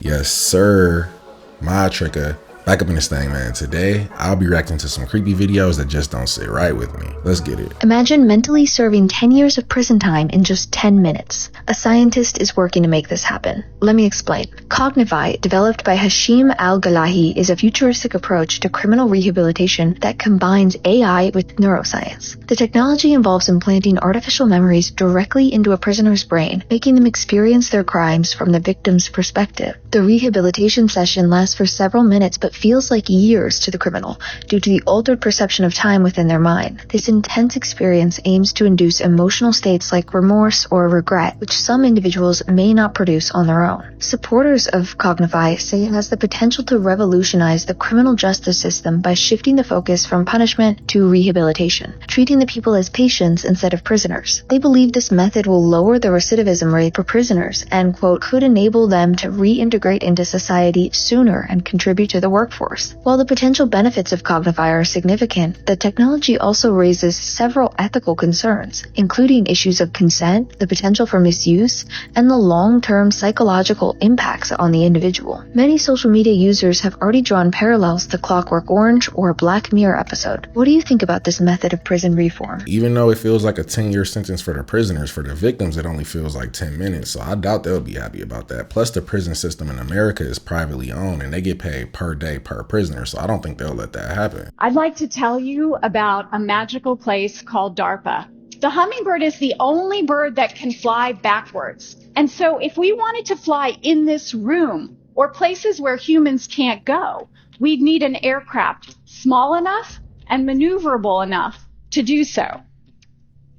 Yes, sir. My trigger. Back up in this thing, man. Today, I'll be reacting to some creepy videos that just don't sit right with me. Let's get it. Imagine mentally serving 10 years of prison time in just 10 minutes. A scientist is working to make this happen. Let me explain. Cognify, developed by Hashim Al-Galahi, is a futuristic approach to criminal rehabilitation that combines AI with neuroscience. The technology involves implanting artificial memories directly into a prisoner's brain, making them experience their crimes from the victim's perspective. The rehabilitation session lasts for several minutes but feels like years to the criminal due to the altered perception of time within their mind. This intense experience aims to induce emotional states like remorse or regret, which some individuals may not produce on their own. Supporters of Cognify say it has the potential to revolutionize the criminal justice system by shifting the focus from punishment to rehabilitation, treating the people as patients instead of prisoners. They believe this method will lower the recidivism rate for prisoners and, quote, could enable them to reintegrate into society sooner and contribute to the workforce. While the potential benefits of Cognify are significant, the technology also raises several ethical concerns, including issues of consent, the potential for misuse, and the long-term psychological impacts on the individual. Many social media users have already drawn parallels to Clockwork Orange or Black Mirror episode. What do you think about this method of prison reform? Even though it feels like a 10-year sentence for the prisoners, for the victims it only feels like 10 minutes, so I doubt they'll be happy about that. Plus the prison system in America is privately owned and they get paid per day per prisoner, so I don't think they'll let that happen. I'd like to tell you about a magical place called DARPA. The hummingbird is the only bird that can fly backwards. And so if we wanted to fly in this room or places where humans can't go, we'd need an aircraft small enough and maneuverable enough to do so.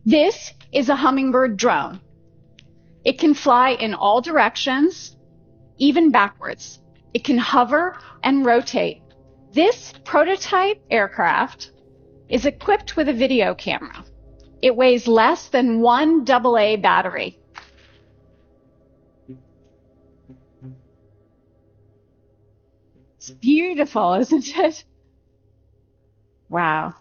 This is a hummingbird drone. It can fly in all directions, even backwards. It can hover and rotate. This prototype aircraft is equipped with a video camera. It weighs less than one AA battery. It's beautiful, isn't it? Wow.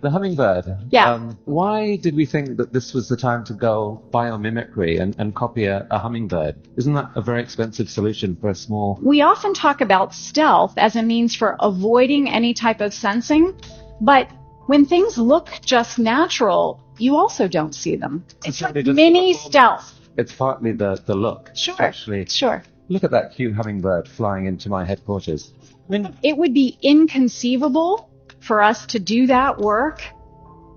The hummingbird. Yeah. Why did we think that this was the time to go biomimicry and copy a hummingbird? Isn't that a very expensive solution for a small... We often talk about stealth as a means for avoiding any type of sensing, but when things look just natural, you also don't see them. It's like mini stealth. It's partly the look. Sure. Actually, Sure. look at that cute hummingbird flying into my headquarters. I mean, It would be inconceivable for us to do that work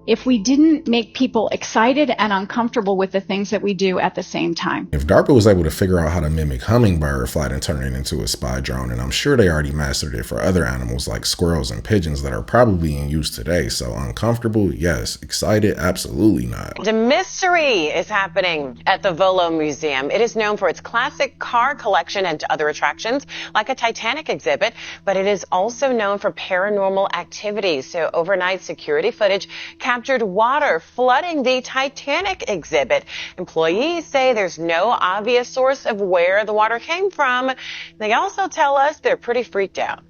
if we didn't make people excited and uncomfortable with the things that we do at the same time. If DARPA was able to figure out how to mimic hummingbird flight and turn it into a spy drone, and I'm sure they already mastered it for other animals like squirrels and pigeons that are probably in use today. So uncomfortable, yes. Excited, absolutely not. The mystery is happening at the Volo Museum. It is known for its classic car collection and other attractions like a Titanic exhibit, but it is also known for paranormal activities. So overnight security footage captured water flooding the Titanic exhibit. Employees say there's no obvious source of where the water came from. They also tell us they're pretty freaked out.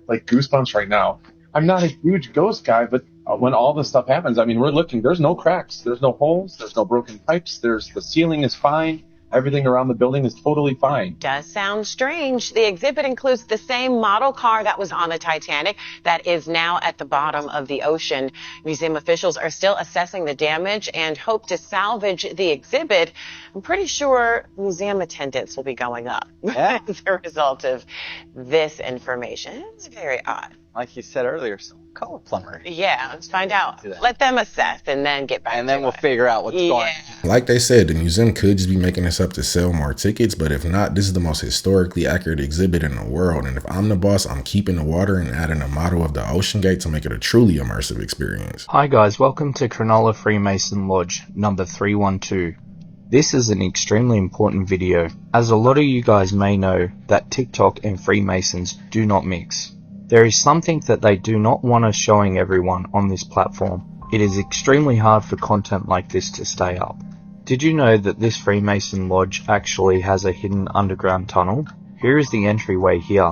Like goosebumps right now. I'm not a huge ghost guy, but when all this stuff happens, I mean, we're looking, there's no cracks, there's no holes, there's no broken pipes, the ceiling is fine. Everything around the building is totally fine. Does sound strange. The exhibit includes the same model car that was on the Titanic that is now at the bottom of the ocean. Museum officials are still assessing the damage and hope to salvage the exhibit. I'm pretty sure museum attendance will be going up as a result of this information. It's very odd. Like you said earlier, so call a plumber. Yeah, let's find out. Let them assess and then get back to it. And then we'll figure out what's going on. Like they said, the museum could just be making this up to sell more tickets, but if not, this is the most historically accurate exhibit in the world. And if I'm the boss, I'm keeping the water and adding a model of the Ocean Gate to make it a truly immersive experience. Hi guys, welcome to Cronulla Freemason Lodge number 312. This is an extremely important video, as a lot of you guys may know that TikTok and Freemasons do not mix. There is something that they do not want us showing everyone on this platform. It is extremely hard for content like this to stay up. Did you know that this Freemason Lodge actually has a hidden underground tunnel? Here is the entryway here.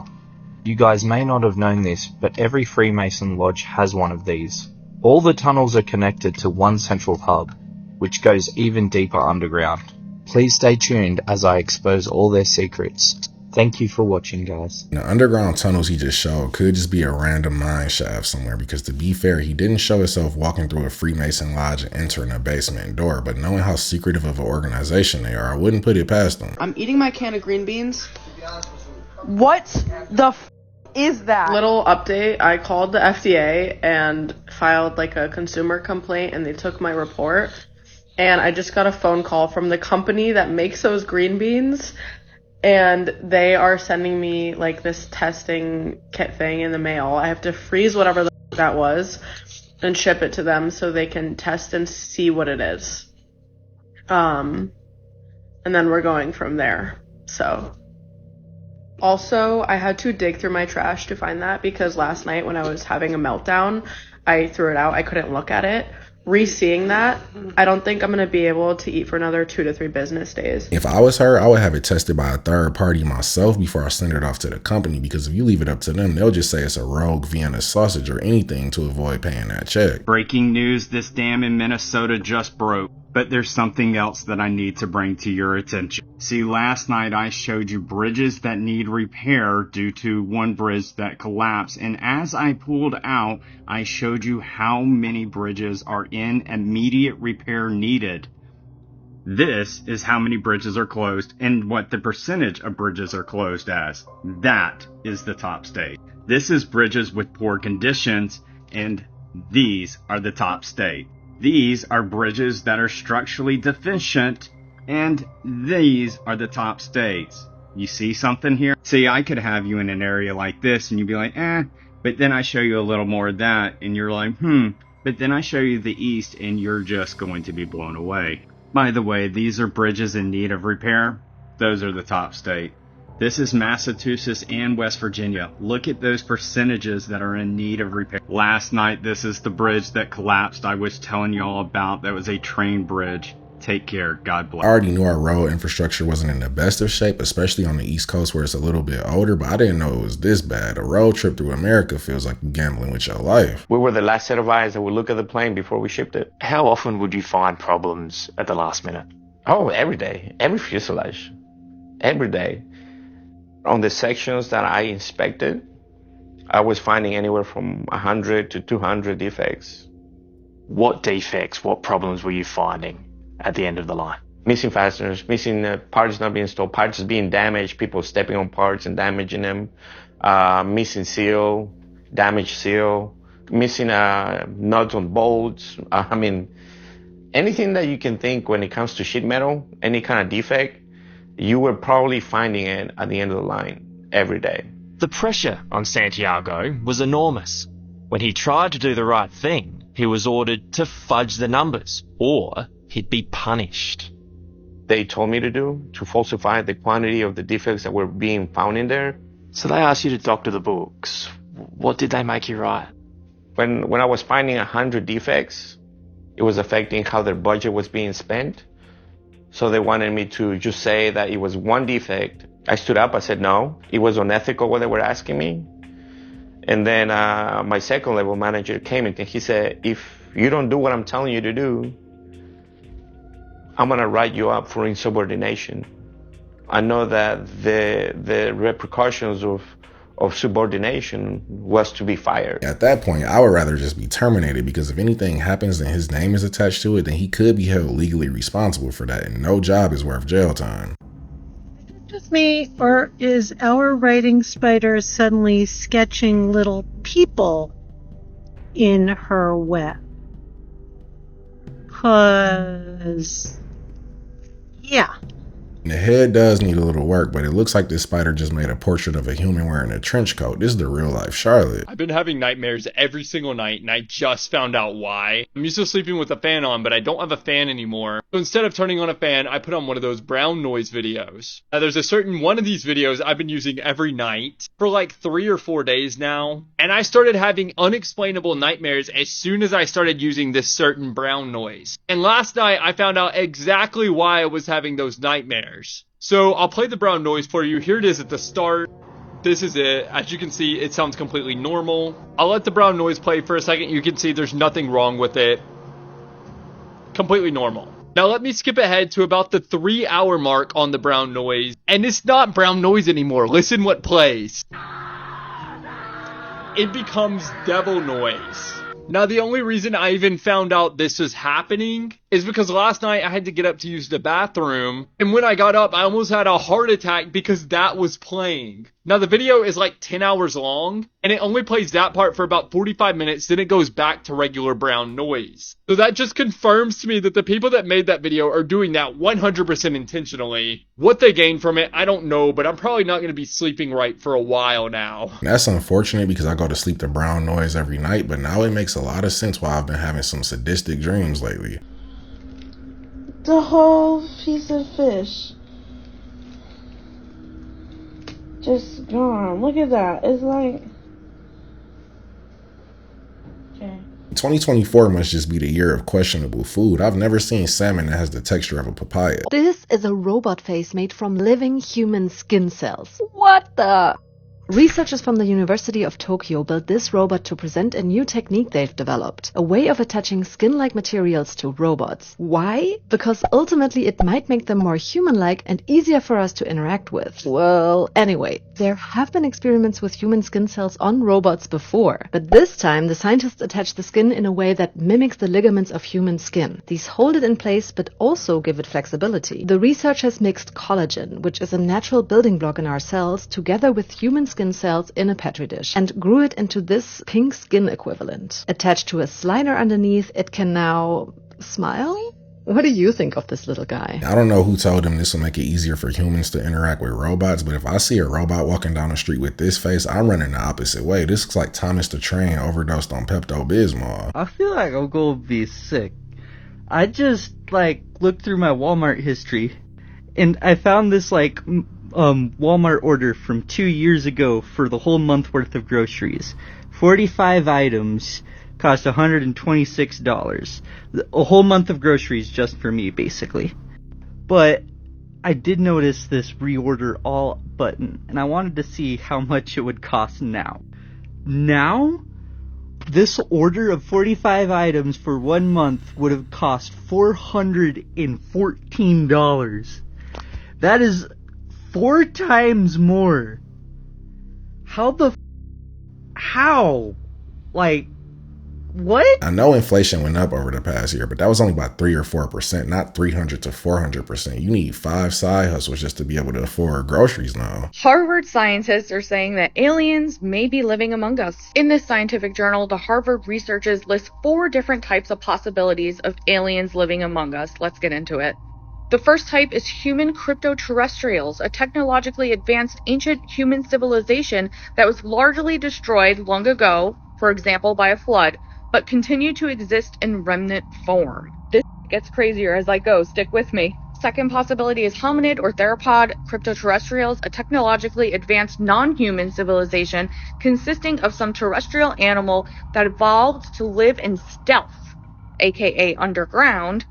You guys may not have known this, but every Freemason Lodge has one of these. All the tunnels are connected to one central hub, which goes even deeper underground. Please stay tuned as I expose all their secrets. Thank you for watching, guys. The underground tunnels he just showed could just be a random mine shaft somewhere, because to be fair, he didn't show himself walking through a Freemason lodge and entering a basement door, but knowing how secretive of an organization they are, I wouldn't put it past them. I'm eating my can of green beans. What the f is that? Little update, I called the FDA and filed like a consumer complaint, and they took my report. And I just got a phone call from the company that makes those green beans, and they are sending me like this testing kit thing in the mail. I have to freeze whatever that was and ship it to them so they can test and see what it is. And then we're going from there. So also, I had to dig through my trash to find that, because last night when I was having a meltdown, I threw it out. I couldn't look at it. Re-seeing that, I don't think I'm going to be able to eat for another 2 to 3 business days. If I was her, I would have it tested by a third party myself before I send it off to the company, because if you leave it up to them, they'll just say it's a rogue Vienna sausage or anything to avoid paying that check. Breaking news, this dam in Minnesota just broke. But there's something else that I need to bring to your attention. See, last night I showed you bridges that need repair due to one bridge that collapsed. And as I pulled out, I showed you how many bridges are in immediate repair needed. This is how many bridges are closed and what the percentage of bridges are closed as. That is the top state. This is bridges with poor conditions, and these are the top state. These are bridges that are structurally deficient, and these are the top states. You see something here? See, I could have you in an area like this, and you'd be like, but then I show you a little more of that, and you're like, but then I show you the east, and you're just going to be blown away. By the way, these are bridges in need of repair. Those are the top state. This is Massachusetts and West Virginia. Look at those percentages that are in need of repair. Last night, this is the bridge that collapsed I was telling you all about. That was a train bridge. Take care. God bless. I already knew our road infrastructure wasn't in the best of shape, especially on the East Coast where it's a little bit older, but I didn't know it was this bad. A road trip through America feels like gambling with your life. We were the last set of eyes that would look at the plane before we shipped it. How often would you find problems at the last minute? Oh, every day. Every fuselage. Every day. On the sections that I inspected, I was finding anywhere from 100 to 200 defects. What defects, what problems were you finding at the end of the line? Missing fasteners, missing parts not being installed, parts being damaged, people stepping on parts and damaging them, missing seal, damaged seal, missing nuts on bolts. I mean, anything that you can think when it comes to sheet metal, any kind of defect, you were probably finding it at the end of the line every day. The pressure on Santiago was enormous. When he tried to do the right thing, he was ordered to fudge the numbers, or he'd be punished. They told me to falsify the quantity of the defects that were being found in there. So they asked you to doctor the books. What did they make you write? When I was finding 100 defects, it was affecting how their budget was being spent. So they wanted me to just say that it was one defect. I stood up, I said no. It was unethical what they were asking me. And then my second level manager came in and he said, if you don't do what I'm telling you to do, I'm gonna write you up for insubordination. I know that the repercussions of subordination was to be fired. At that point, I would rather just be terminated, because if anything happens and his name is attached to it, then he could be held legally responsible for that, and no job is worth jail time. Is it just me, or is our writing spider suddenly sketching little people in her web? 'Cause, yeah. The head does need a little work, but it looks like this spider just made a portrait of a human wearing a trench coat. This is the real life Charlotte. I've been having nightmares every single night, and I just found out why. I'm used to sleeping with a fan on, but I don't have a fan anymore. So instead of turning on a fan, I put on one of those brown noise videos. Now there's a certain one of these videos I've been using every night for like 3 or 4 days now. And I started having unexplainable nightmares as soon as I started using this certain brown noise. And last night I found out exactly why I was having those nightmares. So I'll play the brown noise for you. Here it is at the start. This is it. As you can see, it sounds completely normal. I'll let the brown noise play for a second. You can see there's nothing wrong with it. Completely normal. Now let me skip ahead to about the 3-hour mark on the brown noise. And it's not brown noise anymore. Listen what plays. It becomes devil noise. Now, the only reason I even found out this was happening is because last night I had to get up to use the bathroom, and when I got up, I almost had a heart attack because that was playing. Now, the video is like 10 hours long, and it only plays that part for about 45 minutes, then it goes back to regular brown noise. So that just confirms to me that the people that made that video are doing that 100% intentionally. What they gain from it, I don't know, but I'm probably not going to be sleeping right for a while now. That's unfortunate because I go to sleep to brown noise every night, but now it makes a lot of sense why I've been having some sadistic dreams lately. The whole piece of fish. Just gone. Look at that. It's like... Okay. 2024 must just be the year of questionable food. I've never seen salmon that has the texture of a papaya. This is a robot face made from living human skin cells. What the? Researchers from the University of Tokyo built this robot to present a new technique they've developed, a way of attaching skin-like materials to robots. Why? Because ultimately it might make them more human-like and easier for us to interact with. Well, anyway, there have been experiments with human skin cells on robots before, but this time the scientists attach the skin in a way that mimics the ligaments of human skin. These hold it in place but also give it flexibility. The researchers mixed collagen, which is a natural building block in our cells, together with human skin cells in a petri dish and grew it into this pink skin equivalent. Attached to a slider underneath, it can now smile? What do you think of this little guy? I don't know who told him this will make it easier for humans to interact with robots, but if I see a robot walking down the street with this face, I'm running the opposite way. This looks like Thomas the Train overdosed on Pepto-Bismol. I feel like I'm gonna be sick. I just, looked through my Walmart history, and I found this, Walmart order from 2 years ago for the whole month worth of groceries. 45 items cost $126. A whole month of groceries just for me, basically. But I did notice this reorder all button, and I wanted to see how much it would cost now. Now, this order of 45 items for 1 month would have cost $414. That is 4 times more. How? What? I know inflation went up over the past year, but that was only about 3 or 4%, not 300 to 400%. You need 5 side hustles just to be able to afford groceries now. Harvard scientists are saying that aliens may be living among us. In this scientific journal, the Harvard researchers list 4 different types of possibilities of aliens living among us. Let's get into it. The first type is human cryptoterrestrials, a technologically advanced ancient human civilization that was largely destroyed long ago, for example by a flood, but continue to exist in remnant form. This gets crazier as I go, stick with me. Second possibility is hominid or theropod cryptoterrestrials, a technologically advanced non-human civilization consisting of some terrestrial animal that evolved to live in stealth, aka underground.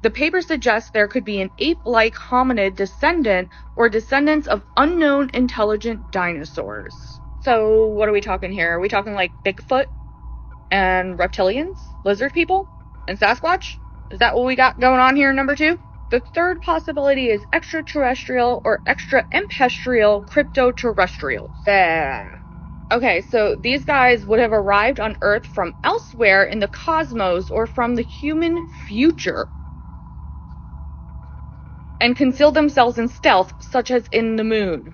The paper suggests there could be an ape-like hominid descendant or descendants of unknown intelligent dinosaurs. So what are we talking here? Are we talking like Bigfoot and reptilians, lizard people, and Sasquatch? Is that what we got going on here in number 2? The third possibility is extraterrestrial or extraterrestrial cryptoterrestrials. Okay, so these guys would have arrived on Earth from elsewhere in the cosmos or from the human future, and conceal themselves in stealth, such as in the moon.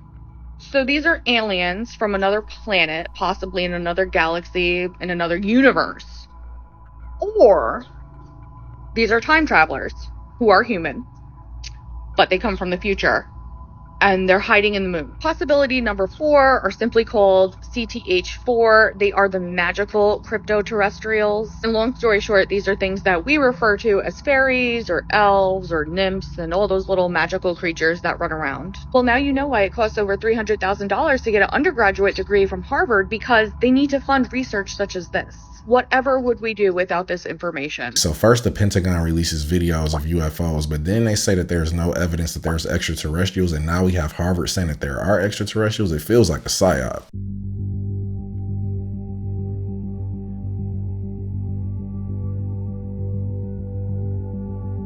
So these are aliens from another planet, possibly in another galaxy, in another universe. Or these are time travelers who are human, but they come from the future, and they're hiding in the moon. Possibility number 4 are simply called CTH4. They are the magical cryptoterrestrials. And long story short, these are things that we refer to as fairies or elves or nymphs and all those little magical creatures that run around. Well, now you know why it costs over $300,000 to get an undergraduate degree from Harvard, because they need to fund research such as this. Whatever would we do without this information? So first the Pentagon releases videos of UFOs, but then they say that there's no evidence that there's extraterrestrials, and now we have Harvard saying that there are extraterrestrials. It feels like a psyop.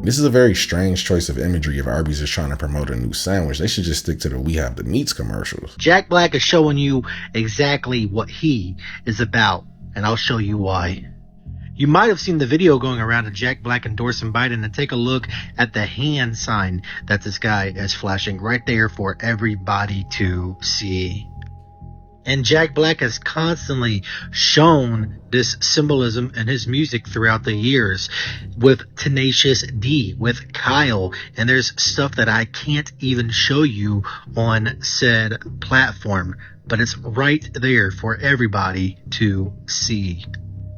This is a very strange choice of imagery if Arby's is trying to promote a new sandwich. They should just stick to the We Have the Meats commercials. Jack Black is showing you exactly what he is about, and I'll show you why. You might have seen the video going around of Jack Black endorsing Biden, and take a look at the hand sign that this guy is flashing right there for everybody to see. And Jack Black has constantly shown this symbolism in his music throughout the years with Tenacious D, with Kyle, and there's stuff that I can't even show you on said platform, but it's right there for everybody to see.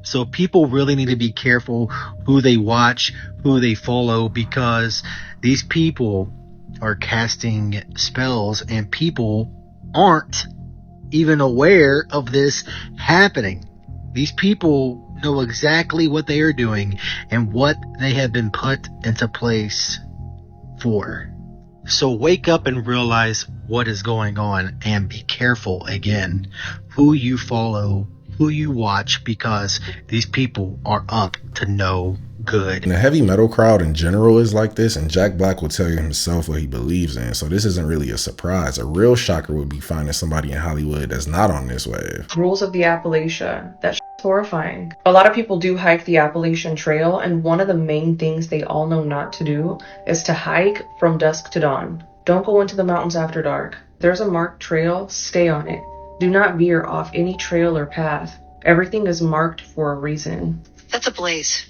So people really need to be careful who they watch, who they follow, because these people are casting spells and people aren't even aware of this happening. These people know exactly what they are doing and what they have been put into place for. So wake up and realize what is going on, and be careful again who you follow, who you watch, because these people are up to no good. And the heavy metal crowd in general is like this, and Jack Black will tell you himself what he believes in, so this isn't really a surprise. A real shocker would be finding somebody in Hollywood that's not on this wave. Rules of the Appalachia. That shit's horrifying. A lot of people do hike the Appalachian Trail, and one of the main things they all know not to do is to hike from dusk to dawn. Don't go into the mountains after dark. There's a marked trail, stay on it. Do not veer off any trail or path. Everything is marked for a reason. That's a blaze.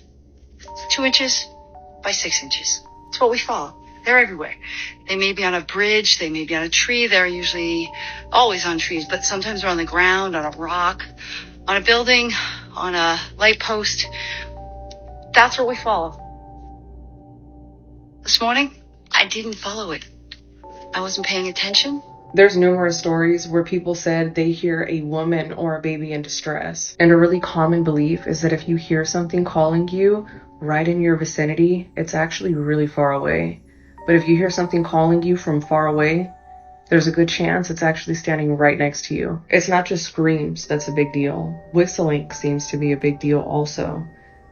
2 inches by 6 inches. It's what we follow. They're everywhere. They may be on a bridge, they may be on a tree. They're usually always on trees, but sometimes they're on the ground, on a rock, on a building, on a light post. That's what we follow. This morning, I didn't follow it. I wasn't paying attention. There's numerous stories where people said they hear a woman or a baby in distress. And a really common belief is that if you hear something calling you right in your vicinity, it's actually really far away. But if you hear something calling you from far away, there's a good chance it's actually standing right next to you. It's not just screams that's a big deal. Whistling seems to be a big deal also.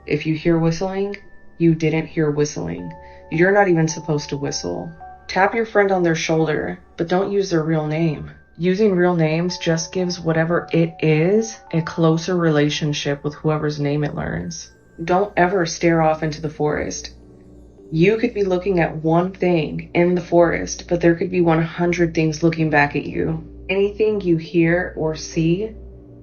If you hear whistling, you didn't hear whistling. You're not even supposed to whistle. Tap your friend on their shoulder, but don't use their real name. Using real names just gives whatever it is a closer relationship with whoever's name it learns. Don't ever stare off into the forest. You could be looking at one thing in the forest, but there could be 100 things looking back at you. Anything you hear or see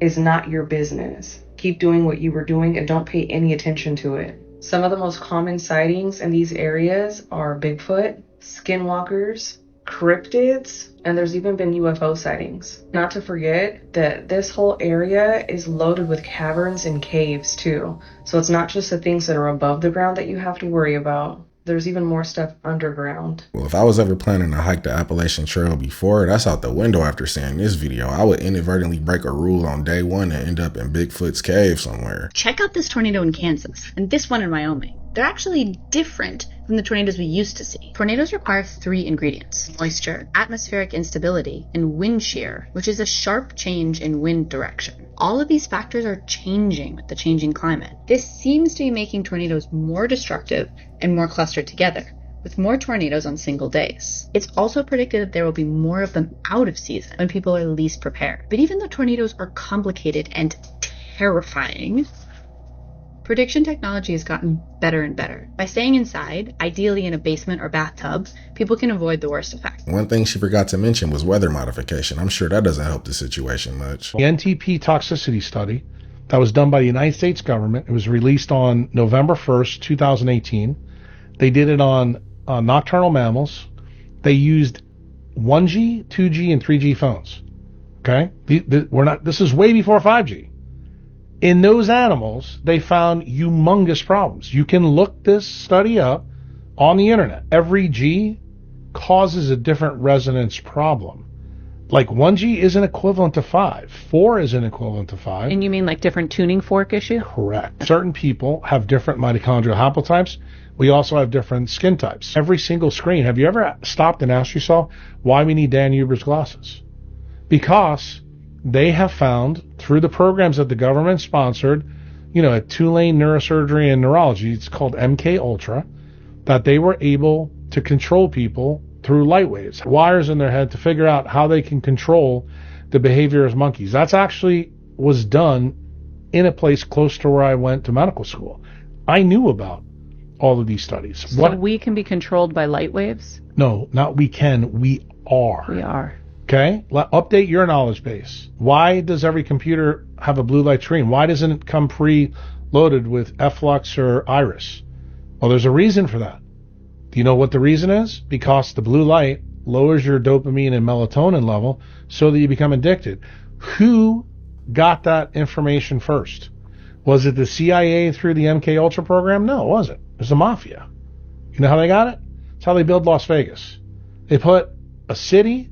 is not your business. Keep doing what you were doing and don't pay any attention to it. Some of the most common sightings in these areas are Bigfoot, skinwalkers, cryptids, and there's even been UFO sightings. Not to forget that this whole area is loaded with caverns and caves too. So it's not just the things that are above the ground that you have to worry about. There's even more stuff underground. Well, if I was ever planning to hike the Appalachian Trail before, that's out the window after seeing this video. I would inadvertently break a rule on day one and end up in Bigfoot's cave somewhere. Check out this tornado in Kansas and this one in Wyoming. They're actually different from the tornadoes we used to see. Tornadoes require 3 ingredients: moisture, atmospheric instability, and wind shear, which is a sharp change in wind direction. All of these factors are changing with the changing climate. This seems to be making tornadoes more destructive and more clustered together, with more tornadoes on single days. It's also predicted that there will be more of them out of season when people are least prepared. But even though tornadoes are complicated and terrifying, prediction technology has gotten better and better. By staying inside, ideally in a basement or bathtub, people can avoid the worst effects. One thing she forgot to mention was weather modification. I'm sure that doesn't help the situation much. The NTP toxicity study that was done by the United States government, it was released on November 1st, 2018. They did it on nocturnal mammals. They used 1G, 2G, and 3G phones. Okay? This is way before 5G. In those animals, they found humongous problems. You can look this study up on the internet. Every G causes a different resonance problem. Like 1G isn't equivalent to 5. 4 isn't equivalent to 5. And you mean like different tuning fork issue? Correct. Certain people have different mitochondrial haplotypes. We also have different skin types. Every single screen. Have you ever stopped and asked yourself why we need Dan Huber's glasses? Because they have found through the programs that the government sponsored, at Tulane Neurosurgery and Neurology, it's called MK Ultra, that they were able to control people through light waves, wires in their head to figure out how they can control the behavior of monkeys. That's actually was done in a place close to where I went to medical school. I knew about all of these studies. So we can be controlled by light waves? No, not we can. We are. We are. Okay? Update your knowledge base. Why does every computer have a blue light screen? Why doesn't it come pre-loaded with Flux or Iris? Well, there's a reason for that. Do you know what the reason is? Because the blue light lowers your dopamine and melatonin level so that you become addicted. Who got that information first? Was it the CIA through the MK Ultra program? No, it wasn't. It was the mafia. You know how they got it? It's how they build Las Vegas. They put a city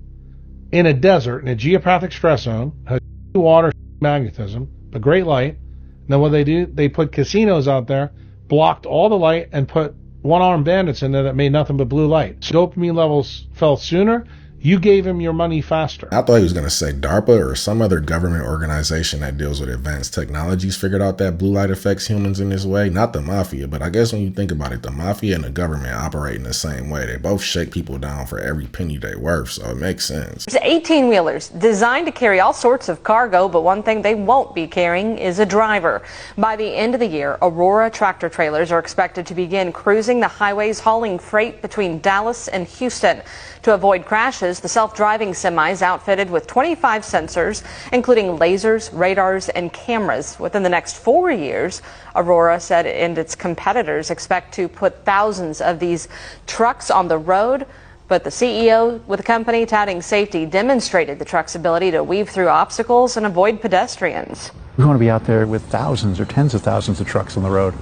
in a desert, in a geopathic stress zone, has water, magnetism, but great light. And then what they do, they put casinos out there, blocked all the light, and put one-armed bandits in there that made nothing but blue light. So dopamine levels fell sooner. You gave him your money faster. I thought he was going to say DARPA or some other government organization that deals with advanced technologies figured out that blue light affects humans in this way. Not the mafia, but I guess when you think about it, the mafia and the government operate in the same way. They both shake people down for every penny they worth, so it makes sense. It's 18-wheelers designed to carry all sorts of cargo, but one thing they won't be carrying is a driver. By the end of the year, Aurora tractor trailers are expected to begin cruising the highways hauling freight between Dallas and Houston. To avoid crashes, the self-driving semis outfitted with 25 sensors, including lasers, radars, and cameras. Within the next 4 years, Aurora said and its competitors expect to put thousands of these trucks on the road. But the CEO with the company touting safety demonstrated the truck's ability to weave through obstacles and avoid pedestrians. We want to be out there with thousands or tens of thousands of trucks on the road.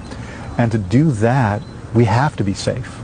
And to do that, we have to be safe.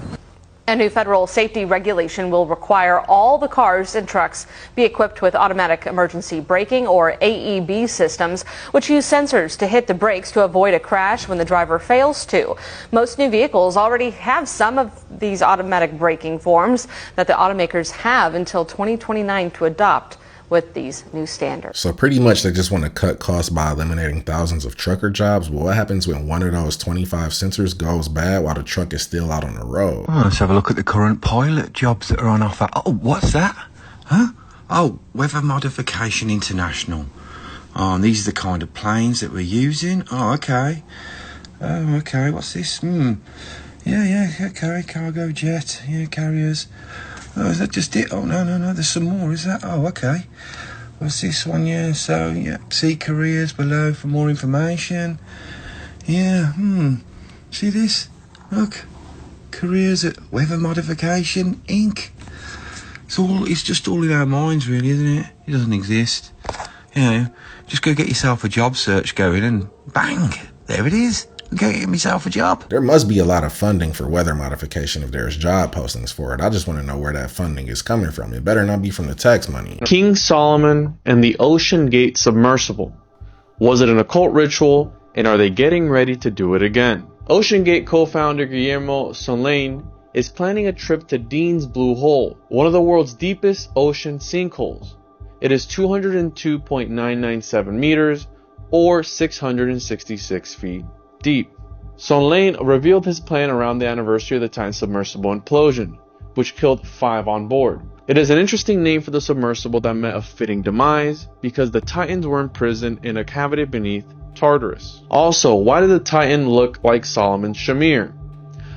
A new federal safety regulation will require all the cars and trucks be equipped with automatic emergency braking or AEB systems, which use sensors to hit the brakes to avoid a crash when the driver fails to. Most new vehicles already have some of these automatic braking forms that the automakers have until 2029 to adopt with these new standards. So pretty much they just want to cut costs by eliminating thousands of trucker jobs. Well, what happens when one of those 25 sensors goes bad while the truck is still out on the road? Oh, let's have a look at the current pilot jobs that are on offer. Oh, what's that? Huh? Oh, Weather Modification International. Oh, and these are the kind of planes that we're using. Oh, okay. Oh, okay. What's this? Yeah, okay. Cargo jet. Yeah, carriers. Oh, is that just it? Oh, no, there's some more, is that? Oh, okay. What's this one? Yeah, so, yeah, see careers below for more information. Yeah, see this? Look, careers at Weather Modification, Inc. It's just all in our minds, really, isn't it? It doesn't exist. You know, just go get yourself a job search going and bang, there it is. Go get myself a job. There must be a lot of funding for weather modification if there's job postings for it. I just want to know where that funding is coming from. It better not be from the tax money. King Solomon and the Ocean Gate submersible. Was it an occult ritual, and are they getting ready to do it again? Ocean Gate co-founder Guillermo Solane is planning a trip to Dean's Blue Hole, one of the world's deepest ocean sinkholes. It is 202.997 meters, or 666 feet deep. Solane revealed his plan around the anniversary of the Titan submersible implosion, which killed 5 on board. It is an interesting name for the submersible that met a fitting demise because the Titans were imprisoned in a cavity beneath Tartarus. Also, why did the Titan look like Solomon's shamir?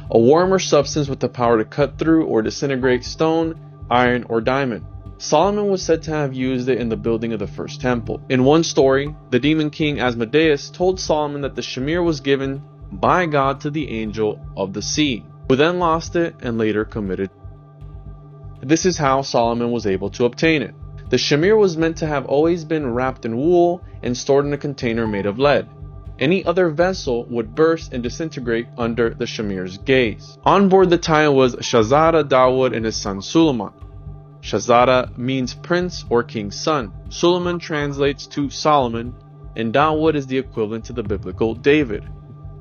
A warmer substance with the power to cut through or disintegrate stone, iron, or diamond. Solomon was said to have used it in the building of the first temple. In one story, the demon king Asmodeus told Solomon that the shamir was given by God to the angel of the sea, who then lost it and later committed. This is how Solomon was able to obtain it. The shamir was meant to have always been wrapped in wool and stored in a container made of lead. Any other vessel would burst and disintegrate under the shamir's gaze. On board the Titan was Shahzada Dawood and his son Suleiman. Shahzada means prince or king's son. Suleiman translates to Solomon, and Dawood is the equivalent to the biblical David.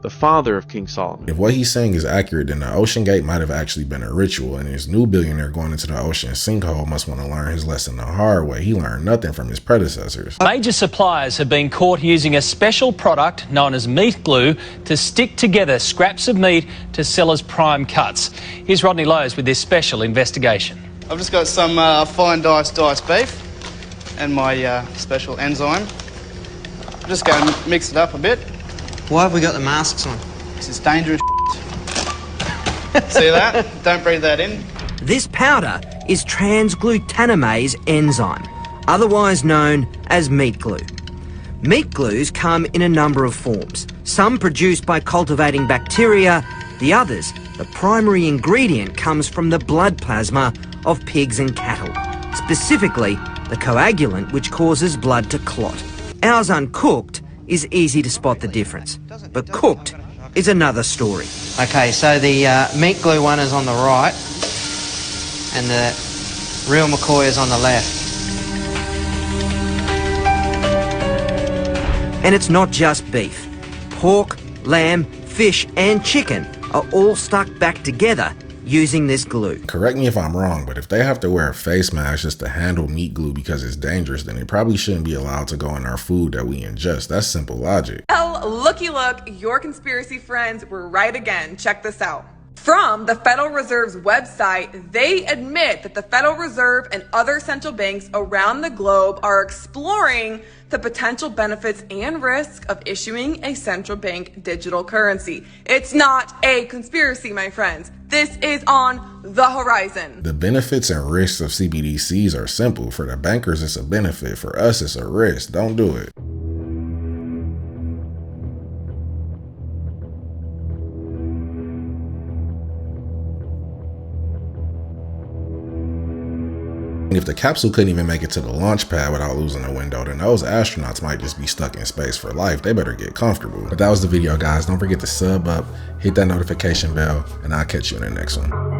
the father of King Solomon. If what he's saying is accurate, then the Ocean Gate might have actually been a ritual, and his new billionaire going into the ocean sinkhole must want to learn his lesson the hard way. He learned nothing from his predecessors. Major suppliers have been caught using a special product known as meat glue to stick together scraps of meat to sell as prime cuts. Here's Rodney Lowe's with this special investigation. I've just got some fine diced beef and my special enzyme. I'm just going to mix it up a bit. Why have we got the masks on? This is dangerous. See that? Don't breathe that in. This powder is transglutaminase enzyme, otherwise known as meat glue. Meat glues come in a number of forms, some produced by cultivating bacteria, the others, the primary ingredient comes from the blood plasma of pigs and cattle, specifically the coagulant which causes blood to clot. Ours uncooked is easy to spot the difference, but cooked is another story. Okay, so the meat glue one is on the right, and the real McCoy is on the left. And it's not just beef. Pork, lamb, fish and chicken are all stuck back together using this glue. Correct me if I'm wrong, but if they have to wear a face mask just to handle meat glue because it's dangerous, then it probably shouldn't be allowed to go in our food that we ingest. That's simple logic. Oh, looky look, your conspiracy friends were right again. Check this out. From the Federal Reserve's website, they admit that the Federal Reserve and other central banks around the globe are exploring the potential benefits and risks of issuing a central bank digital currency. It's not a conspiracy, my friends. This is on the horizon. The benefits and risks of CBDCs are simple. For the bankers, it's a benefit. For us, it's a risk. Don't do it. If the capsule couldn't even make it to the launch pad without losing a window, then those astronauts might just be stuck in space for life. They better get comfortable. But that was the video, guys. Don't forget to sub up, hit that notification bell, and I'll catch you in the next one.